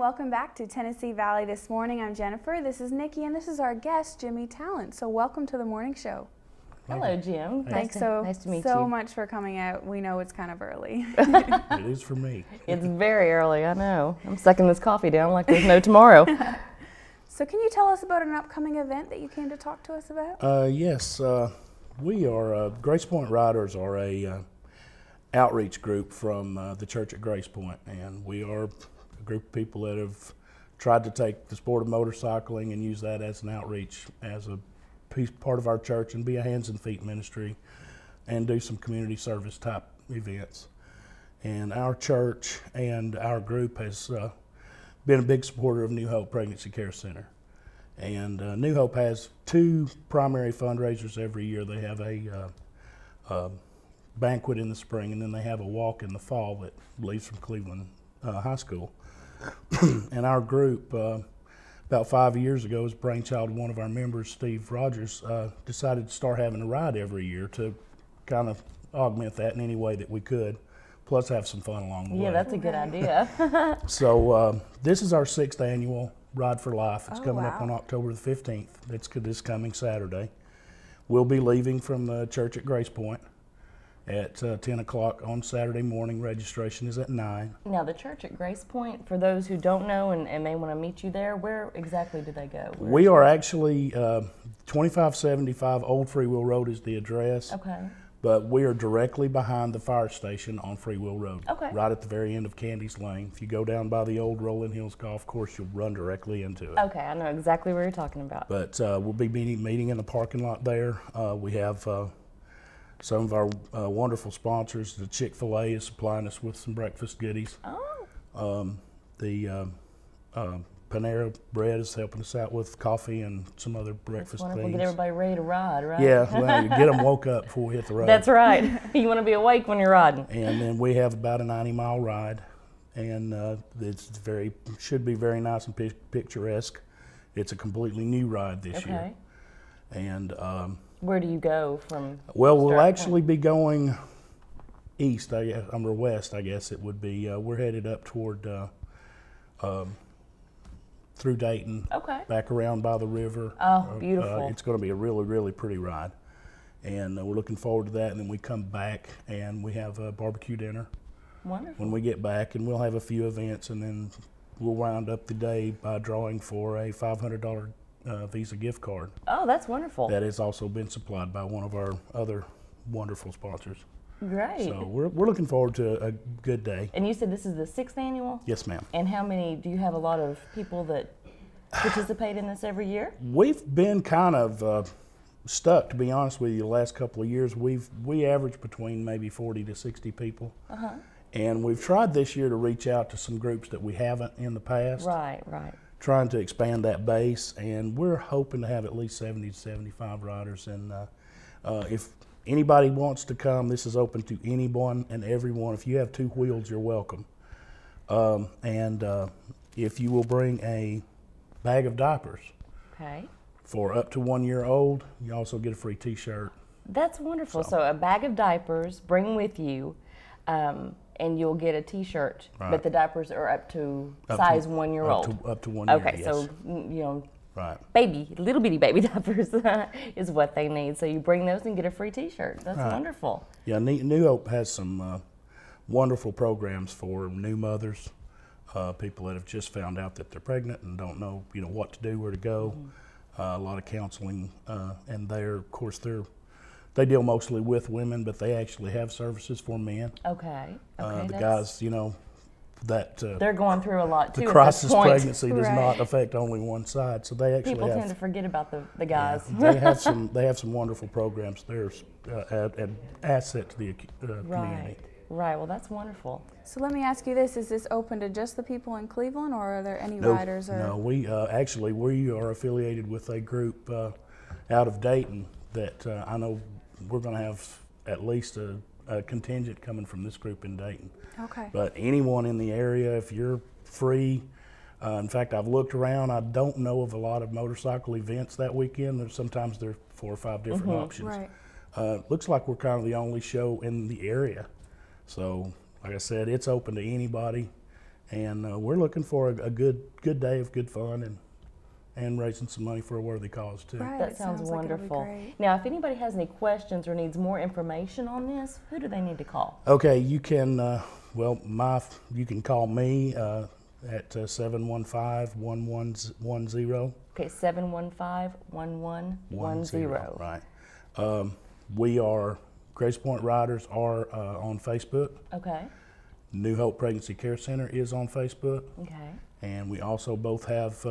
welcome back to Tennessee Valley This Morning. I'm Jennifer, this is Nikki, and this is our guest, Jimmy Talent. So welcome to the morning show. Hello, Jim. Thanks nice to meet you. so much for coming out. We know it's kind of early. It is for me. It's very early, I know. I'm sucking this coffee down like there's no tomorrow. So can you tell us about an upcoming event that you came to talk to us about? Yes, we are, Grace Point Riders are a outreach group from the church at Grace Point, and we are a group of people that have tried to take the sport of motorcycling and use that as an outreach, as a part of our church, and be a hands and feet ministry and do some community service type events. And our church and our group has been a big supporter of New Hope Pregnancy Care Center. And New Hope has two primary fundraisers every year. They have a banquet in the spring, and then they have a walk in the fall that leaves from Cleveland High School. And our group, about 5 years ago, as a brainchild of one of our members, Steve Rogers, decided to start having a ride every year to kind of augment that in any way that we could, plus have some fun along the way. Yeah, that's a good idea. So this is our 6th annual Ride for Life. It's coming up on October the 15th. It's this coming Saturday. We'll be leaving from the church at Grace Point at 10 o'clock on Saturday morning. Registration is at 9. Now, the church at Grace Point, for those who don't know and may want to meet you there, where exactly do they go? We are actually 2575 Old Freewheel Road is the address. Okay. But we are directly behind the fire station on Freewheel Road. Okay. Right at the very end of Candy's Lane. If you go down by the old Rolling Hills Golf Course, you'll run directly into it. Okay, I know exactly where you're talking about. But we'll be meeting in the parking lot there. We have some of our wonderful sponsors. The Chick-fil-A is supplying us with some breakfast goodies. Oh. The Panera Bread is helping us out with coffee and some other breakfast things. Get everybody ready to ride, right? Yeah, well, you get them woke up before we hit the road. That's right. You want to be awake when you're riding. And then we have about a 90-mile ride, and should be very nice and picturesque. It's a completely new ride this year. And where do you go from? Well, we'll actually be going east, or west, I guess it would be. We're headed up toward through Dayton, back around by the river. Oh, beautiful. It's going to be a really, really pretty ride. And we're looking forward to that. And then we come back and we have a barbecue dinner. Wonderful. When we get back, and we'll have a few events, and then we'll round up the day by drawing for a $500 Visa gift card. Oh, that's wonderful. That has also been supplied by one of our other wonderful sponsors. Great. So we're looking forward to a good day. And you said this is the 6th annual? Yes, ma'am. And how many, do you have a lot of people that participate in this every year? We've been kind of stuck, to be honest with you, the last couple of years. We average between maybe 40 to 60 people. And we've tried this year to reach out to some groups that we haven't in the past. Right. Trying to expand that base, and we're hoping to have at least 70 to 75 riders. And if anybody wants to come, this is open to anyone and everyone. If you have 2 wheels, you're welcome. And if you will bring a bag of diapers for up to 1 year old, you also get a free t-shirt. That's wonderful. So a bag of diapers, bring with you, and you'll get a t-shirt. Right. But the diapers are up to size 1 year old. Up to 1 year, okay, yes. so you know, right. Little bitty baby diapers is what they need. So you bring those and get a free t-shirt. That's wonderful. Yeah, New Hope has some wonderful programs for new mothers, people that have just found out that they're pregnant and don't know, what to do, where to go. A lot of counseling, and they deal mostly with women, but they actually have services for men. Okay. The guys, that they're going through a lot too. The crisis pregnancy does not affect only one side, so they actually people tend to forget about the guys. Yeah, they have some wonderful programs. They're an asset to the community. Right. Well, that's wonderful. So let me ask you this: is this open to just the people in Cleveland, or are there any riders? No, we are affiliated with a group out of Dayton that I know we're going to have at least a contingent coming from this group in Dayton. Okay. But anyone in the area, if you're free, in fact, I've looked around. I don't know of a lot of motorcycle events that weekend. Sometimes there are 4 or 5 different options. Right. Looks like we're kind of the only show in the area. So, like I said, it's open to anybody. And we're looking for a good day of good fun and raising some money for a worthy cause too. Right. That sounds wonderful. Like now, if anybody has any questions or needs more information on this, who do they need to call? Okay, you can you can call me at 715-1110. Okay, 715-1110. Right. We are Grace Point Riders are on Facebook. Okay. New Hope Pregnancy Care Center is on Facebook. Okay. And we also both have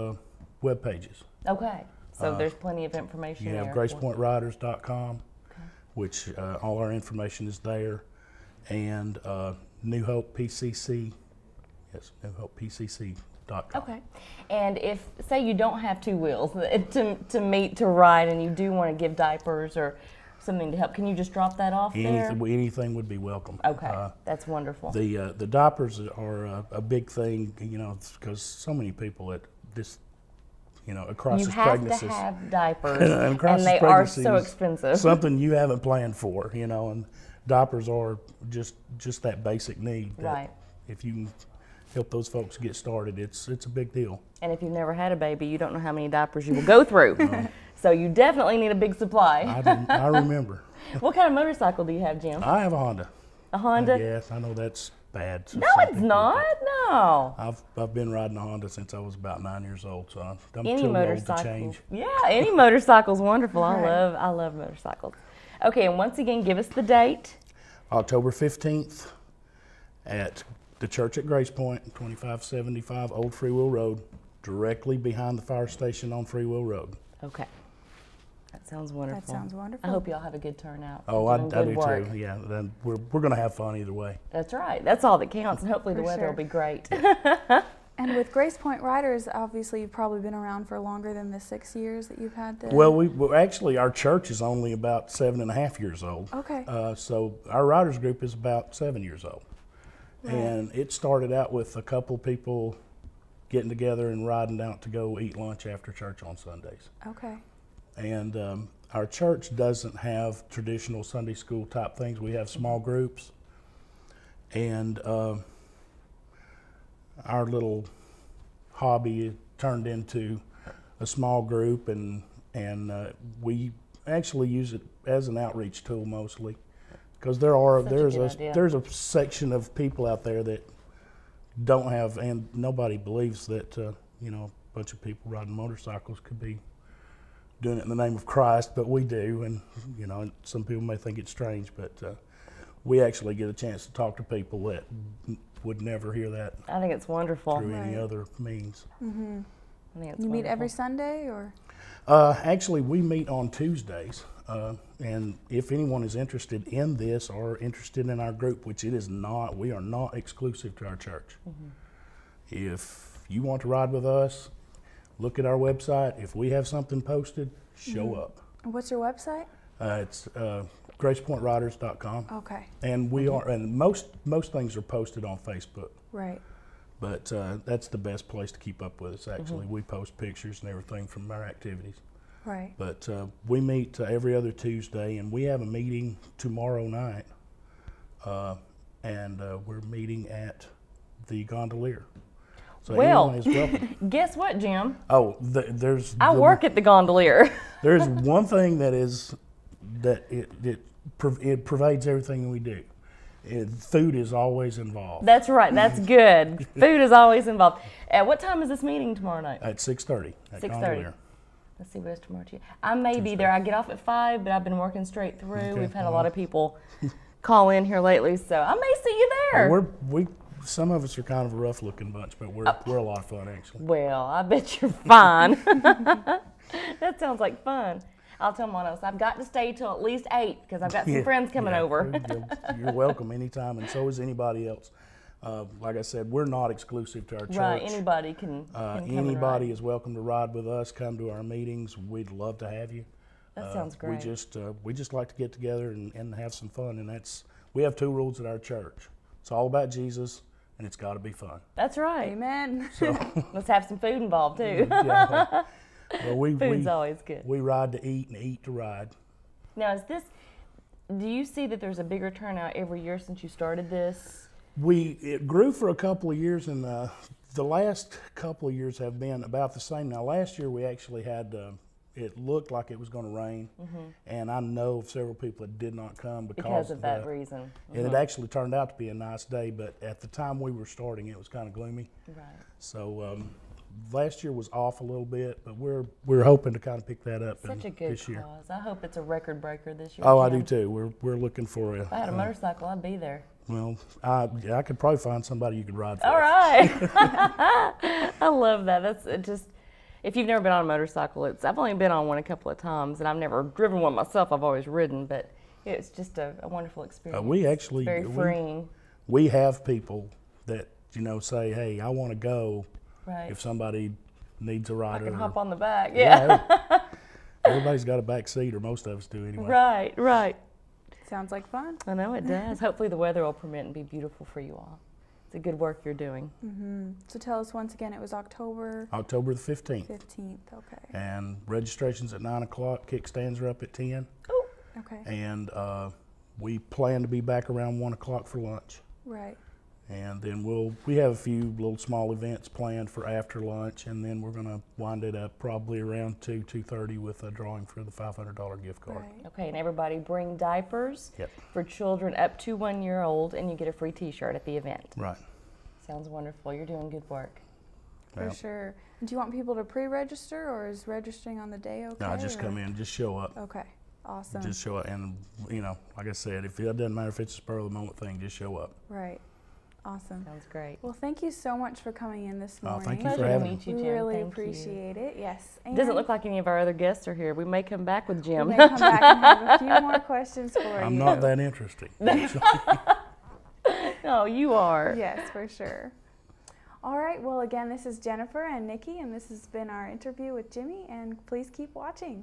web pages. Okay. So there's plenty of information You there. have gracepointriders.com, Okay. which all our information is there, and New Hope PCC. Yes, newhopepcc.com. Okay. And if, say, you don't have two wheels to meet to ride, and you do want to give diapers or something to help, can you just drop that off there? Anything would be welcome. Okay, that's wonderful. The diapers are a big thing, because so many people at this, across this pregnancies. You have to have diapers, and they are so expensive. Something you haven't planned for, and diapers are just that basic need. That right. If you can help those folks get started, it's a big deal. And if you've never had a baby, you don't know how many diapers you will go through. So you definitely need a big supply. I remember. What kind of motorcycle do you have, Jim? I have a Honda. A Honda? Yes, I know that's bad. No, it's not. No. I've been riding a Honda since I was about 9 years old, so I'm any too motorcycle, old to change. Yeah, any motorcycle's wonderful. Right. I love motorcycles. Okay, and once again, give us the date. October 15th at the church at Grace Point, 2575 Old Freewheel Road, directly behind the fire station on Freewheel Road. Okay. That sounds wonderful. That sounds wonderful. I hope y'all have a good turnout. Oh, I do work. too. Yeah, then we're going to have fun either way. That's right. That's all that counts, and hopefully the For weather sure. will be great. And with Grace Point Riders, obviously you've probably been around for longer than the 6 years that you've had the... Well, actually, our church is only about 7.5 years old. Okay. So our riders group is about 7 years old. Right. And it started out with a couple people getting together and riding out to go eat lunch after church on Sundays. Okay. And our church doesn't have traditional Sunday school type things. We have small groups. And our little hobby turned into a small group, and we actually use it as an outreach tool mostly, because there's a section of people out there that don't have, and nobody believes that a bunch of people riding motorcycles could be doing it in the name of Christ, but we do, and some people may think it's strange, but we actually get a chance to talk to people that would never hear that. I think it's wonderful. Through any other means. Mm-hmm. I think it's You meet wonderful. every Sunday, or? Actually, we meet on Tuesdays, and if anyone is interested in this or interested in our group, which it is not, we are not exclusive to our church. Mm-hmm. If you want to ride with us, look at our website. If we have something posted, show up. What's your website? It's gracepointriders.com. Okay. And we are, and most things are posted on Facebook. Right. But that's the best place to keep up with us, actually. We post pictures and everything from our activities. Right. But we meet every other Tuesday, and we have a meeting tomorrow night. And we're meeting at the Gondolier. So anyone is welcome. Guess what, Jim? Oh, I work at the Gondolier. There's one thing that it pervades everything we do. Food is always involved. That's right. That's good. Food is always involved. At what time is this meeting tomorrow night? At 6:30 at 6:30. Gondolier. Let's see what is tomorrow. I may be there. I get off at 5, but I've been working straight through. Okay. We've had a lot of people call in here lately, so I may see you there. Some of us are kind of a rough-looking bunch, but we're a lot of fun, actually. Well, I bet you're fine. That sounds like fun. I'll tell Monos, I've got to stay till at least 8 because I've got some friends coming over. You're welcome anytime, and so is anybody else. Like I said, we're not exclusive to our church. Right, anybody can come anybody and is welcome to ride with us, come to our meetings. We'd love to have you. That sounds great. We just like to get together and have some fun, and we have 2 rules at our church. It's all about Jesus, and it's got to be fun. That's right. Amen. So let's have some food involved too. yeah, well, Food's always good. We ride to eat and eat to ride. Now, do you see that there's a bigger turnout every year since you started this? It grew for a couple of years, and the last couple of years have been about the same. Now, last year we actually had, it looked like it was going to rain, and I know of several people that did not come because of that reason. And it actually turned out to be a nice day, but at the time we were starting, it was kind of gloomy. Right. So last year was off a little bit, but we're hoping to kind of pick that up Such a good this year. cause. I hope it's a record breaker this year. Oh, I Jim. do too. We're looking for If I had a motorcycle, I'd be there. Well, I could probably find somebody you could ride for. All right. I love that. That's just, if you've never been on a motorcycle, I've only been on one a couple of times, and I've never driven one myself. I've always ridden, but it's just a wonderful experience. We actually, it's very freeing. We have people that, say, hey, I want to go. Right. If somebody needs a rider. I can hop on the back. Yeah. Everybody's got a back seat, or most of us do anyway. Right, right. Sounds like fun. I know it does. Hopefully the weather will permit and be beautiful for you all. It's a good work you're doing. So tell us once again, it was October the 15th. 15th, okay. And registration's at 9 o'clock. Kickstands are up at 10. Oh. Okay. And we plan to be back around 1 o'clock for lunch. Right. And then we have a few little small events planned for after lunch, and then we're going to wind it up probably around 2:30 with a drawing for the $500 gift card. Right. Okay, and everybody bring diapers Yep. for children up to 1 year old, and you get a free T-shirt at the event. Right. Sounds wonderful. You're doing good work. For sure. Do you want people to pre-register, or is registering on the day okay? No, just come in, just show up. Okay, awesome. Just show up, and like I said, it doesn't matter if it's a spur of the moment thing, just show up. Right. Awesome. Sounds great. Well, thank you so much for coming in this morning. Thank you for Pleasure to having me. meet you, We Jim. really Thank appreciate it. Yes. It doesn't look like any of our other guests are here. We may come back with Jim. We may come back and have a few more questions for you. I'm not that interesting. No, you are. Yes, for sure. All right. Well, again, this is Jennifer and Nikki, and this has been our interview with Jimmy, and please keep watching.